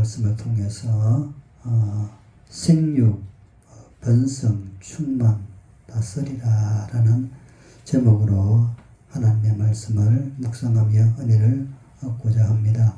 말씀을 통해서 생육, 번성, 충만, 다스리라 라는 제목으로 하나님의 말씀을 묵상하며 은혜를 얻고자 합니다.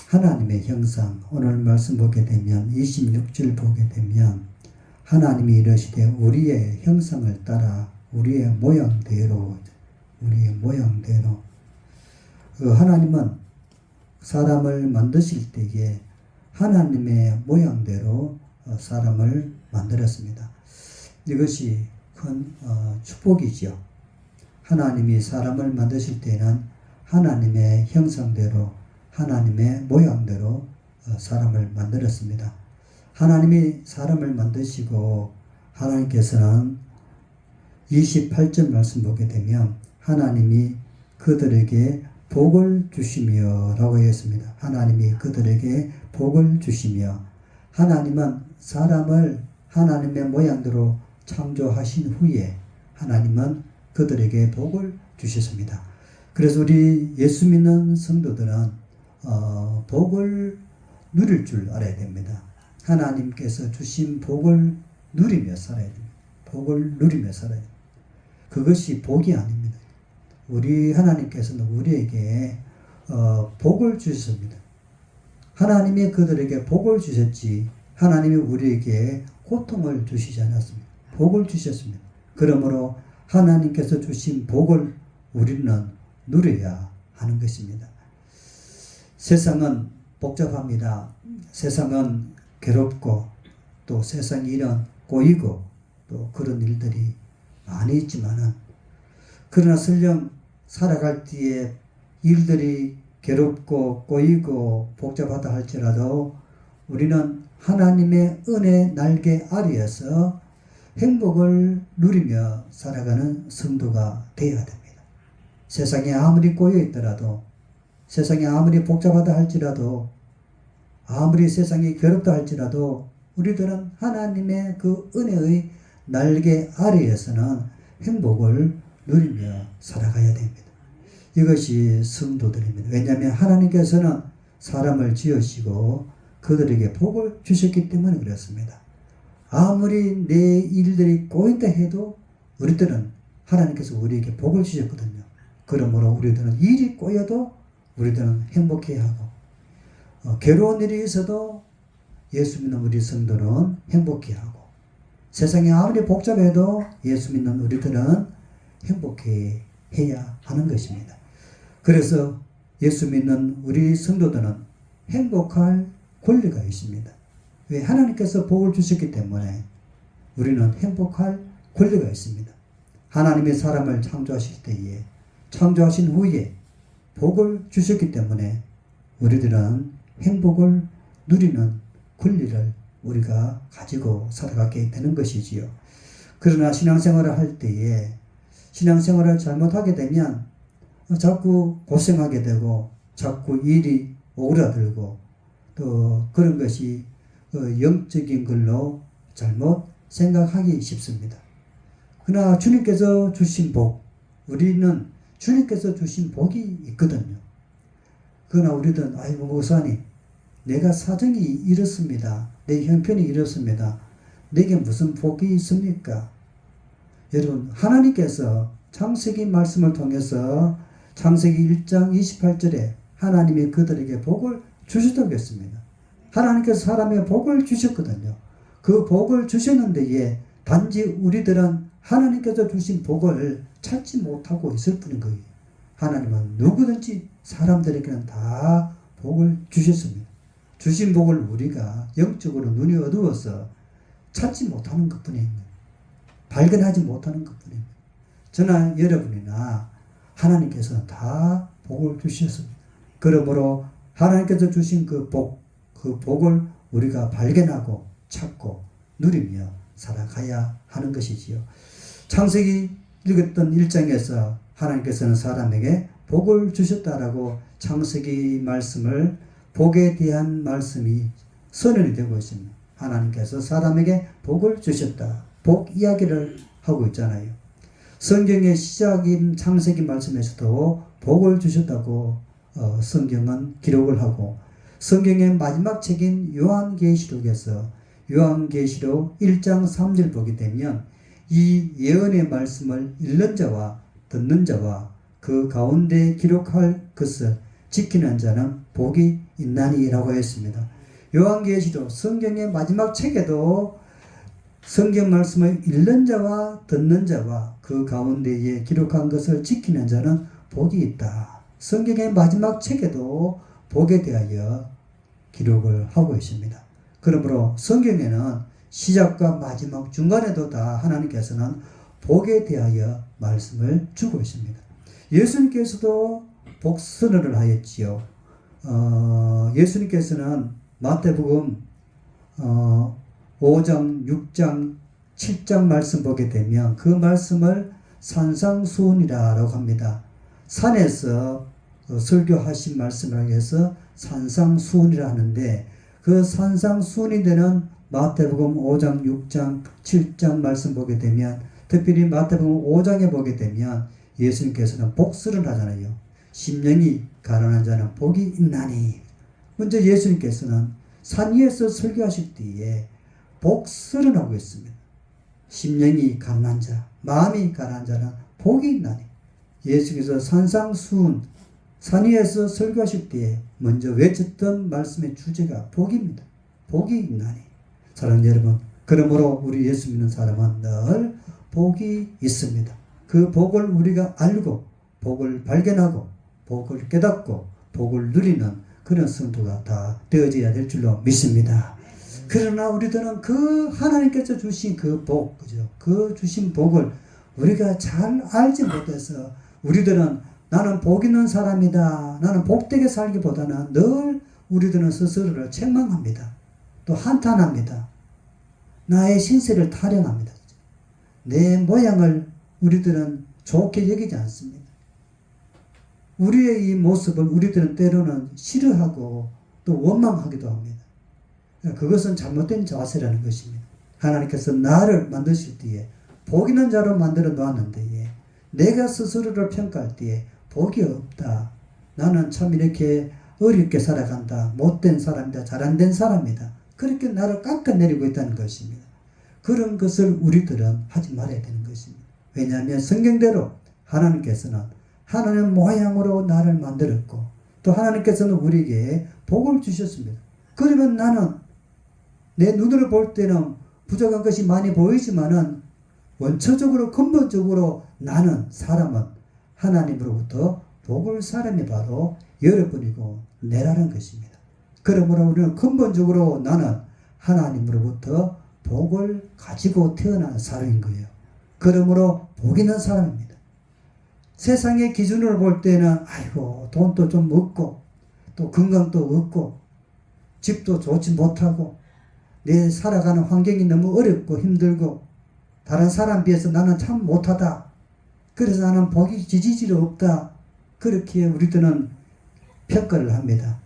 하나님의 형상, 오늘 말씀 보게 되면 26절 보게 되면 하나님이 이르시되 우리의 형상을 따라 우리의 모양대로 하나님은 사람을 만드실 때에 하나님의 모양대로 사람을 만들었습니다. 이것이 큰 축복이죠. 하나님이 사람을 만드실 때는 하나님의 형상대로 하나님의 모양대로 사람을 만들었습니다. 하나님이 사람을 만드시고 하나님께서는 28절 말씀 보게 되면 하나님이 그들에게 복을 주시며 라고 했습니다. 하나님이 그들에게 복을 주시며, 하나님은 사람을 하나님의 모양대로 창조하신 후에 하나님은 그들에게 복을 주셨습니다. 그래서 우리 예수 믿는 성도들은 복을 누릴 줄 알아야 됩니다. 하나님께서 주신 복을 누리며 살아야 됩니다. 복을 누리며 살아야 됩니다. 그것이 복이 아닙니다. 우리 하나님께서는 우리에게 복을 주셨습니다. 하나님이 그들에게 복을 주셨지 하나님이 우리에게 고통을 주시지 않았습니다. 복을 주셨습니다. 그러므로 하나님께서 주신 복을 우리는 누려야 하는 것입니다. 세상은 복잡합니다. 세상은 괴롭고 또 세상 일은 꼬이고 또 그런 일들이 많이 있지만은, 그러나 설령 살아갈 때에 일들이 괴롭고 꼬이고 복잡하다 할지라도 우리는 하나님의 은혜 날개 아래에서 행복을 누리며 살아가는 성도가 되어야 됩니다. 세상에 아무리 꼬여 있더라도, 세상이 아무리 복잡하다 할지라도, 아무리 세상이 괴롭다 할지라도 우리들은 하나님의 그 은혜의 날개 아래에서는 행복을 누리며 살아가야 됩니다. 이것이 성도들입니다. 왜냐하면 하나님께서는 사람을 지으시고 그들에게 복을 주셨기 때문에 그렇습니다. 아무리 내 일들이 꼬인다 해도 우리들은 하나님께서 우리에게 복을 주셨거든요. 그러므로 우리들은 일이 꼬여도 우리들은 행복해야 하고, 괴로운 일이 있어도 예수 믿는 우리 성도는 행복해야 하고, 세상이 아무리 복잡해도 예수 믿는 우리들은 행복해야 하는 것입니다. 그래서 예수 믿는 우리 성도들은 행복할 권리가 있습니다. 왜? 하나님께서 복을 주셨기 때문에 우리는 행복할 권리가 있습니다. 하나님의 사람을 창조하실 때에, 창조하신 후에 복을 주셨기 때문에 우리들은 행복을 누리는 권리를 우리가 가지고 살아가게 되는 것이지요. 그러나 신앙생활을 할 때에 신앙생활을 잘못하게 되면 자꾸 고생하게 되고 자꾸 일이 오그라들고 또 그런 것이 영적인 걸로 잘못 생각하기 쉽습니다. 그러나 주님께서 주신 복, 우리는 주님께서 주신 복이 있거든요. 그러나 우리들은 아이고 목사님, 내가 사정이 이렇습니다. 내 형편이 이렇습니다. 내게 무슨 복이 있습니까? 여러분, 하나님께서 창세기 말씀을 통해서 창세기 1장 28절에 하나님이 그들에게 복을 주셨다고 했습니다. 하나님께서 사람에게 복을 주셨거든요. 그 복을 주셨는데 단지 우리들은 하나님께서 주신 복을 찾지 못하고 있을 뿐인 거예요. 하나님은 누구든지 사람들에게는 다 복을 주셨습니다. 주신 복을 우리가 영적으로 눈이 어두워서 찾지 못하는 것뿐입니다. 발견하지 못하는 것뿐입니다. 저나 여러분이나 하나님께서는 다 복을 주셨습니다. 그러므로 하나님께서 주신 그 복을 우리가 발견하고 찾고 누리며 살아가야 하는 것이지요. 창세기 읽었던 1장에서 하나님께서는 사람에게 복을 주셨다라고 창세기 말씀을, 복에 대한 말씀이 선언이 되고 있습니다. 하나님께서 사람에게 복을 주셨다. 복 이야기를 하고 있잖아요. 성경의 시작인 창세기 말씀에서도 복을 주셨다고 성경은 기록을 하고 성경의 마지막 책인 요한계시록에서 요한계시록 1장 3절 보게 되면 이 예언의 말씀을 읽는 자와 듣는 자와 그 가운데 기록할 것을 지키는 자는 복이 있나니라고 했습니다. 요한계시록 성경의 마지막 책에도 성경 말씀을 읽는 자와 듣는 자와 그 가운데에 기록한 것을 지키는 자는 복이 있다. 성경의 마지막 책에도 복에 대하여 기록을 하고 있습니다. 그러므로 성경에는 시작과 마지막 중간에도 다 하나님께서는 복에 대하여 말씀을 주고 있습니다. 예수님께서도 복선언을 하였지요. 예수님께서는 마태복음 5장, 6장, 7장 말씀 보게 되면 그 말씀을 산상수훈이라고 합니다. 산에서 설교하신 말씀을 해서 산상수훈이라 하는데 그 산상수훈이 되는 마태복음 5장, 6장, 7장 말씀 보게 되면 특별히 마태복음 5장에 보게 되면 예수님께서는 복설을 하잖아요. 심령이 가난한 자는 복이 있나니. 먼저 예수님께서는 산 위에서 설교하실 때에 복설을 하고 있습니다. 심령이 가난한 자, 마음이 가난한 자는 복이 있나니. 예수께서 산상수훈, 산 위에서 설교하실 때에 먼저 외쳤던 말씀의 주제가 복입니다. 복이 있나니. 사랑하는 여러분, 그러므로 우리 예수 믿는 사람은 늘 복이 있습니다. 그 복을 우리가 알고 복을 발견하고 복을 깨닫고 복을 누리는 그런 성도가 다 되어져야 될 줄로 믿습니다. 그러나 우리들은 그 하나님께서 주신 그 복, 그죠? 그 주신 복을 우리가 잘 알지 못해서 우리들은 나는 복 있는 사람이다. 나는 복되게 살기보다는 늘 우리들은 스스로를 책망합니다. 또 한탄합니다. 나의 신세를 타령합니다. 내 모양을 우리들은 좋게 여기지 않습니다. 우리의 이 모습을 우리들은 때로는 싫어하고 또 원망하기도 합니다. 그것은 잘못된 자세라는 것입니다. 하나님께서 나를 만드실 때에 복 있는 자로 만들어 놓았는데 내가 스스로를 평가할 때에 복이 없다. 나는 참 이렇게 어렵게 살아간다. 못된 사람이다. 잘 안 된 사람이다. 그렇게 나를 깎아내리고 있다는 것입니다. 그런 것을 우리들은 하지 말아야 되는 것입니다. 왜냐하면 성경대로 하나님께서는 하나님 모양으로 나를 만들었고 또 하나님께서는 우리에게 복을 주셨습니다. 그러면 나는 내 눈으로 볼 때는 부족한 것이 많이 보이지만은 원초적으로 근본적으로 나는 사람은 하나님으로부터 복을 사람이 바로 여러분이고 내라는 것입니다. 그러므로 우리는 근본적으로 나는 하나님으로부터 복을 가지고 태어난 사람인 거예요. 그러므로 복 있는 사람입니다. 세상의 기준으로 볼 때는 아이고 돈도 좀 없고 또 건강도 없고 집도 좋지 못하고 내 살아가는 환경이 너무 어렵고 힘들고 다른 사람 비해서 나는 참 못하다. 그래서 나는 복이 지지지로 없다. 그렇게 우리들은 평가를 합니다.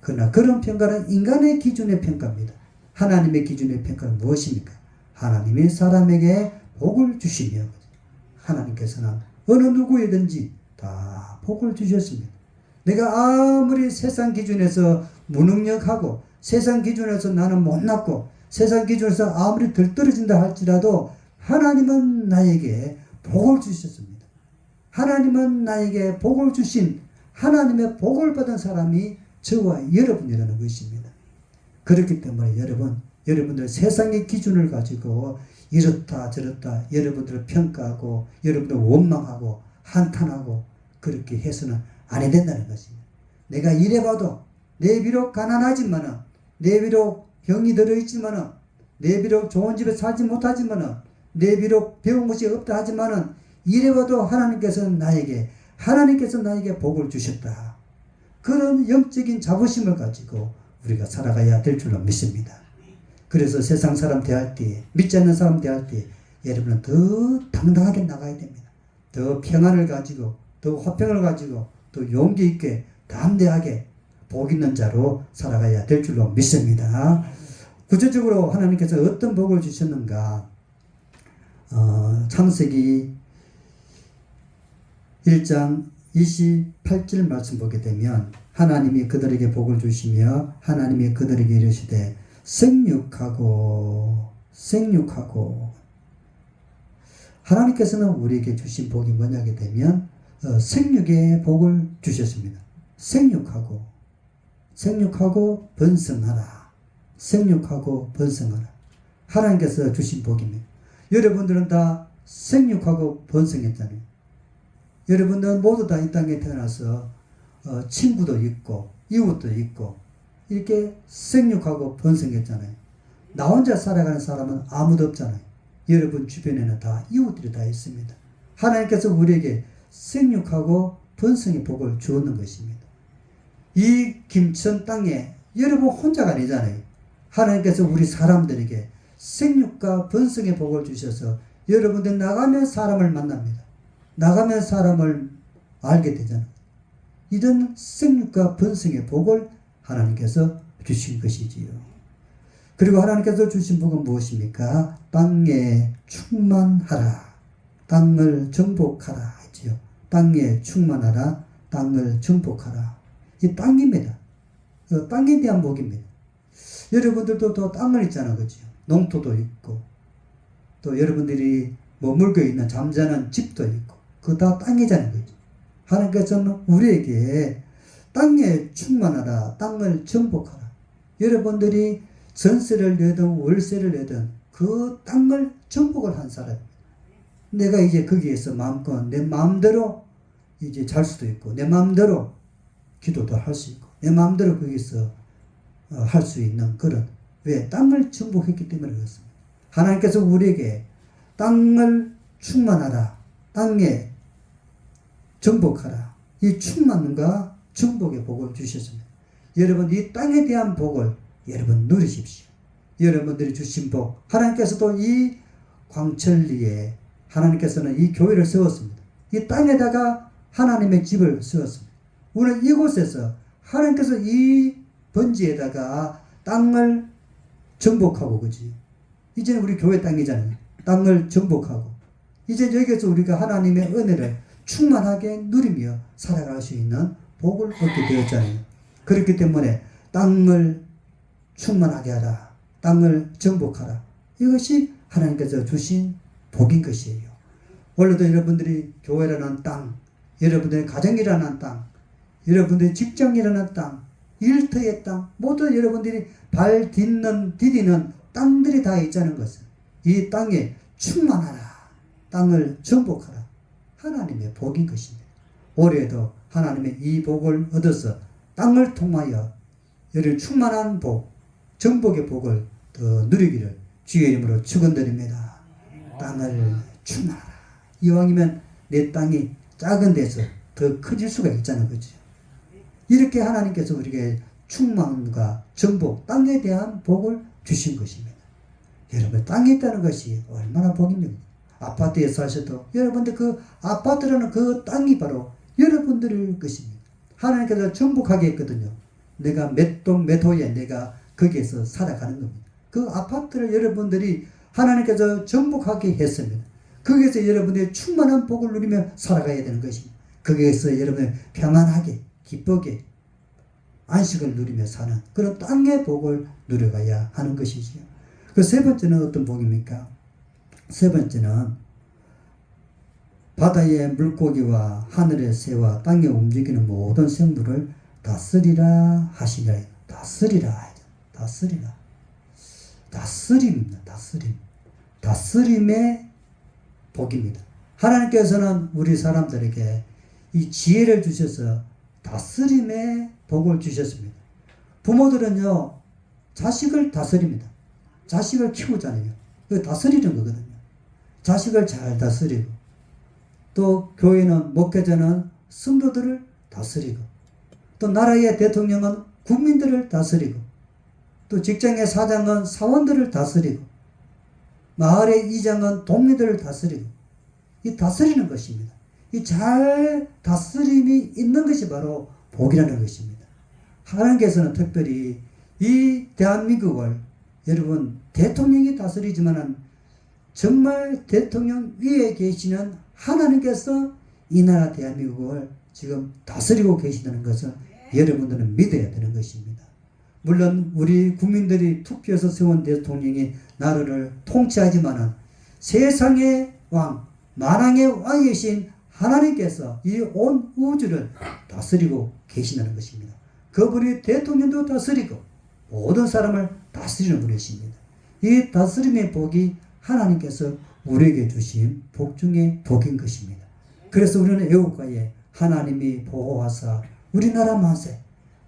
그러나 그런 평가는 인간의 기준의 평가입니다. 하나님의 기준의 평가는 무엇입니까? 하나님이 사람에게 복을 주시며 하나님께서는 어느 누구에든지 다 복을 주셨습니다. 내가 아무리 세상 기준에서 무능력하고 세상 기준에서 나는 못났고 세상 기준에서 아무리 덜 떨어진다 할지라도 하나님은 나에게 복을 주셨습니다. 하나님은 나에게 복을 주신 하나님의 복을 받은 사람이 저와 여러분이라는 것입니다. 그렇기 때문에 여러분들 세상의 기준을 가지고 이렇다 저렇다 여러분들을 평가하고 여러분들 원망하고 한탄하고 그렇게 해서는 안 된다는 것입니다. 내가 이래봐도 내 비록 가난하지만은 내 비록 병이 들어있지만은 내 비록 좋은 집에 살지 못하지만은 내 비록 배운 것이 없다 하지만은 이래봐도 하나님께서 나에게 복을 주셨다. 그런 영적인 자부심을 가지고 우리가 살아가야 될 줄로 믿습니다. 그래서 세상 사람 대할 때, 믿지 않는 사람 대할 때 여러분은 더 당당하게 나가야 됩니다. 더 평안을 가지고, 더 화평을 가지고, 더 용기 있게 담대하게 복 있는 자로 살아가야 될 줄로 믿습니다. 구체적으로 하나님께서 어떤 복을 주셨는가? 창세기 1장 28절 말씀 보게 되면 하나님이 그들에게 복을 주시며 하나님이 그들에게 이르시되 생육하고 하나님께서는 우리에게 주신 복이 뭐냐게 되면 생육의 복을 주셨습니다. 생육하고 번성하라. 생육하고 번성하라. 하나님께서 주신 복입니다. 여러분들은 다 생육하고 번성했잖아요. 여러분들은 모두 다 이 땅에 태어나서 친구도 있고 이웃도 있고 이렇게 생육하고 번성했잖아요. 나 혼자 살아가는 사람은 아무도 없잖아요. 여러분 주변에는 다 이웃들이 다 있습니다. 하나님께서 우리에게 생육하고 번성의 복을 주었는 것입니다. 이 김천 땅에 여러분 혼자가 아니잖아요. 하나님께서 우리 사람들에게 생육과 번성의 복을 주셔서 여러분들 나가면 사람을 만납니다. 나가면 사람을 알게 되잖아요. 이런 생육과 번성의 복을 하나님께서 주신 것이지요. 그리고 하나님께서 주신 복은 무엇입니까? 땅에 충만하라. 땅을 정복하라 했지요. 땅에 충만하라. 땅을 정복하라. 이 땅입니다. 땅에 대한 복입니다. 여러분들도 또 땅을 있잖아요. 그죠? 농토도 있고 또 여러분들이 머물고 있는 잠자는 집도 있고 그거 다 땅이잖아요. 그죠? 하나님께서는 우리에게 땅에 충만하라. 땅을 정복하라. 여러분들이 전세를 내든 월세를 내든 그 땅을 정복을 한 사람입니다. 내가 이제 거기에서 마음껏 내 마음대로 이제 잘 수도 있고 내 마음대로 기도도 할 수 있고 내 마음대로 거기서 할 수 있는 그런 왜? 땅을 정복했기 때문에 그렇습니다. 하나님께서 우리에게 땅을 충만하라. 땅에 정복하라. 이 충만과 정복의 복을 주셨습니다. 여러분 이 땅에 대한 복을 여러분 누리십시오. 여러분들이 주신 복 하나님께서도 이 광천리에 하나님께서는 이 교회를 세웠습니다. 이 땅에다가 하나님의 집을 세웠습니다. 우리는 이곳에서 하나님께서 이 번지에다가 땅을 정복하고 그지. 이제는 우리 교회 땅이잖아요. 땅을 정복하고 이제 여기에서 우리가 하나님의 은혜를 충만하게 누리며 살아갈 수 있는 복을 얻게 되었잖아요. 그렇기 때문에 땅을 충만하게 하라. 땅을 정복하라. 이것이 하나님께서 주신 복인 것이에요. 원래도 여러분들이 교회라는 땅, 여러분들의 가정이라는 땅, 여러분들의 직장이라는 땅, 일터의 땅, 모두 여러분들이 발 디디는 땅들이 다 있자는 것은 이 땅에 충만하라. 땅을 정복하라. 하나님의 복인 것입니다. 올해도 하나님의 이 복을 얻어서 땅을 통하여 여를 충만한 복, 정복의 복을 더 누리기를 주의 이름으로 축원드립니다. 땅을 충만하라. 이왕이면 내 땅이 작은 데서 더 커질 수가 있잖아요. 그죠? 이렇게 하나님께서 우리에게 충만과 정복, 땅에 대한 복을 주신 것입니다. 여러분 땅에 있다는 것이 얼마나 복입니까? 아파트에 사셔도 여러분들 그 아파트라는 그 땅이 바로 여러분들의 것입니다. 하나님께서 정복하게 했거든요. 내가 몇 동 몇 호에 내가 거기에서 살아가는 겁니다. 그 아파트를 여러분들이 하나님께서 정복하게 했습니다. 거기에서 여러분들이 충만한 복을 누리며 살아가야 되는 것입니다. 거기에서 여러분들 평안하게 기쁘게 안식을 누리며 사는 그런 땅의 복을 누려가야 하는 것이지요. 그 세 번째는 어떤 복입니까? 세 번째는 바다의 물고기와 하늘의 새와 땅에 움직이는 모든 생물을 다스리라 하시니라. 다스리라. 다스림입니다. 다스림의 복입니다. 하나님께서는 우리 사람들에게 이 지혜를 주셔서 다스림의 복을 주셨습니다. 부모들은요, 자식을 다스립니다. 자식을 키우잖아요. 그 다스리는 거거든요. 자식을 잘 다스리고, 또 교회는 목회자는 성도들을 다스리고, 또 나라의 대통령은 국민들을 다스리고, 또 직장의 사장은 사원들을 다스리고, 마을의 이장은 동료들을 다스리고, 이 다스리는 것입니다. 이 잘 다스림이 있는 것이 바로 복이라는 것입니다. 하나님께서는 특별히 이 대한민국을 여러분 대통령이 다스리지만은 정말 대통령 위에 계시는 하나님께서 이 나라 대한민국을 지금 다스리고 계시다는 것을 여러분들은 믿어야 되는 것입니다. 물론 우리 국민들이 투표해서 세운 대통령이 나라를 통치하지만은 세상의 왕, 만왕의 왕이신 하나님께서 이 온 우주를 다스리고 계시다는 것입니다. 그분이 대통령도 다스리고 모든 사람을 다스리는 분이십니다. 이 다스림의 복이 하나님께서 우리에게 주신 복 중에 복인 것입니다. 그래서 우리는 애국가에 하나님이 보호하사 우리나라 만세,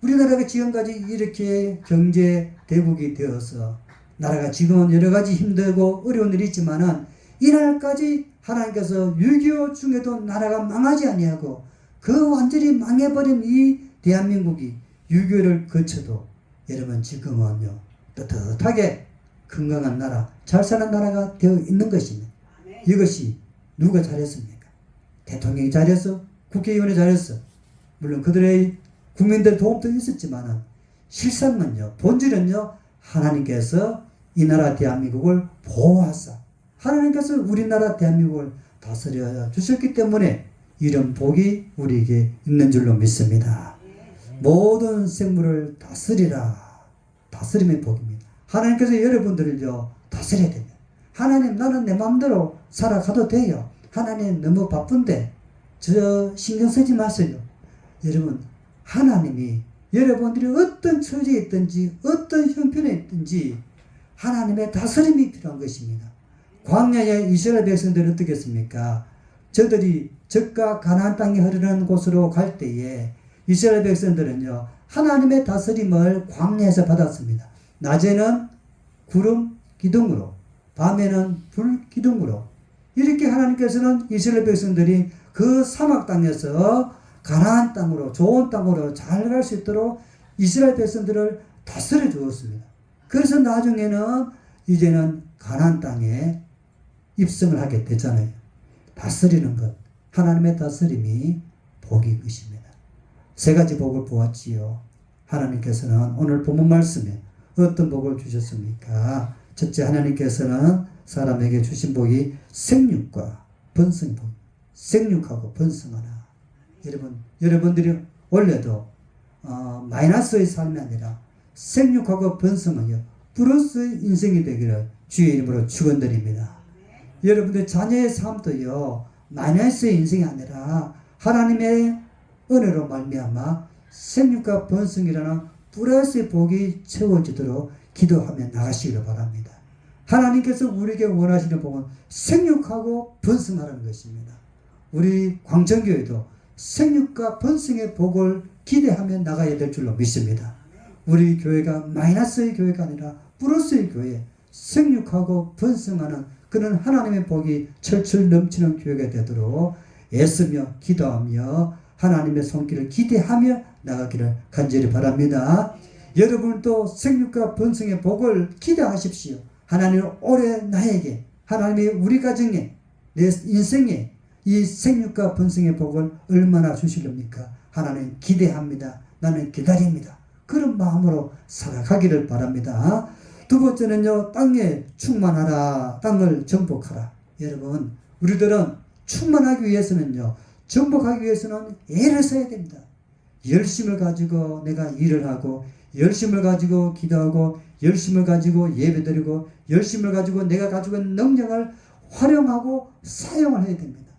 우리나라가 지금까지 이렇게 경제 대국이 되어서 나라가 지금은 여러 가지 힘들고 어려운 일이 있지만은 이날까지 하나님께서 6.25 중에도 나라가 망하지 아니하고 그 완전히 망해버린 이 대한민국이 6.25를 거쳐도 여러분 지금은요 떳떳하게 건강한 나라, 잘 사는 나라가 되어 있는 것입니다. 이것이 누가 잘했습니까? 대통령이 잘했어? 국회의원이 잘했어? 물론 그들의 국민들 도움도 있었지만은 실상은요, 본질은요, 하나님께서 이 나라 대한민국을 보호하사 하나님께서 우리나라 대한민국을 다스려 주셨기 때문에 이런 복이 우리에게 있는 줄로 믿습니다. 모든 생물을 다스리라. 다스림의 복입니다. 하나님께서 여러분들을요 다스려야 됩니다. 하나님, 나는 내 마음대로 살아가도 돼요. 하나님 너무 바쁜데 저 신경 쓰지 마세요. 여러분, 하나님이 여러분들이 어떤 처지에 있든지 어떤 형편에 있든지 하나님의 다스림이 필요한 것입니다. 광야의 이스라엘 백성들은 어떻게 했습니까? 저들이 적과 가나안 땅이 흐르는 곳으로 갈 때에 이스라엘 백성들은요 하나님의 다스림을 광야에서 받았습니다. 낮에는 구름 기둥으로, 밤에는 불 기둥으로, 이렇게 하나님께서는 이스라엘 백성들이 그 사막 땅에서 가나안 땅으로, 좋은 땅으로 잘 갈 수 있도록 이스라엘 백성들을 다스려 주었습니다. 그래서 나중에는 이제는 가나안 땅에 입성을 하게 되잖아요. 다스리는 것, 하나님의 다스림이 복인 것입니다. 세 가지 복을 보았지요. 하나님께서는 오늘 본문 말씀에 어떤 복을 주셨습니까? 첫째, 하나님께서는 사람에게 주신 복이 생육과 번성의 복. 생육하고 번성하라. 여러분들이 원래도 마이너스의 삶이 아니라 생육하고 번성하여 플러스의 인생이 되기를 주의 이름으로 축원드립니다. 여러분들 자녀의 삶도요 마이너스의 인생이 아니라 하나님의 은혜로 말미암아 생육과 번성이라는 플러스의 복이 채워지도록 기도하며 나가시기를 바랍니다. 하나님께서 우리에게 원하시는 복은 생육하고 번성하라는 것입니다. 우리 광천교회도 생육과 번성의 복을 기대하며 나가야 될 줄로 믿습니다. 우리 교회가 마이너스의 교회가 아니라 플러스의 교회, 생육하고 번성하는 그런 하나님의 복이 철철 넘치는 교회가 되도록 애쓰며 기도하며 하나님의 손길을 기대하며 나가기를 간절히 바랍니다. 여러분도 생육과 번성의 복을 기대하십시오. 하나님 올해 나에게, 하나님이 우리 가정에, 내 인생에 이 생육과 번성의 복을 얼마나 주시렵니까? 하나님 기대합니다. 나는 기다립니다. 그런 마음으로 살아가기를 바랍니다. 두 번째는요, 땅에 충만하라. 땅을 정복하라. 여러분, 우리들은 충만하기 위해서는요, 정복하기 위해서는 애를 써야 됩니다. 열심을 가지고 내가 일을 하고, 열심을 가지고 기도하고, 열심을 가지고 예배드리고, 열심을 가지고 내가 가지고 있는 능력을 활용하고 사용을 해야 됩니다.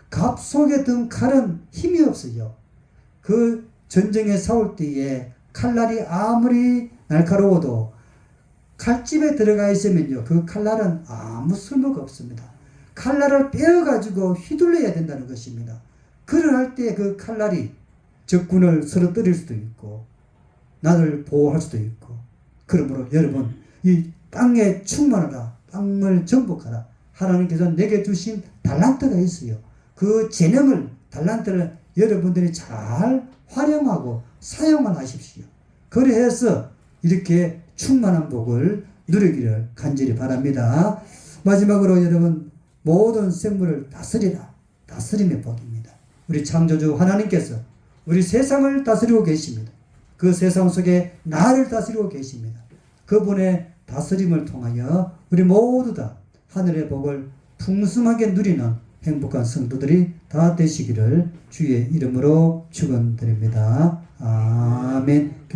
갑 속에 든 칼은 힘이 없어요. 그 전쟁에 싸울 때에 칼날이 아무리 날카로워도 칼집에 들어가 있으면요, 그 칼날은 아무 쓸모가 없습니다. 칼날을 빼어가지고 휘둘러야 된다는 것입니다. 그럴 때 그 칼날이 적군을 쓰러뜨릴 수도 있고 나를 보호할 수도 있고, 그러므로 여러분, 이 땅에 충만하라, 땅을 정복하라. 하나님께서 내게 주신 달란트가 있어요. 그 재능을, 달란트를 여러분들이 잘 활용하고 사용을 하십시오. 그래서 이렇게 충만한 복을 누리기를 간절히 바랍니다. 마지막으로 여러분, 모든 생물을 다스리라. 다스림의 복입니다. 우리 창조주 하나님께서 우리 세상을 다스리고 계십니다. 그 세상 속에 나를 다스리고 계십니다. 그분의 다스림을 통하여 우리 모두 다 하늘의 복을 풍성하게 누리는 행복한 성도들이 다 되시기를 주의 이름으로 축원드립니다. 아멘.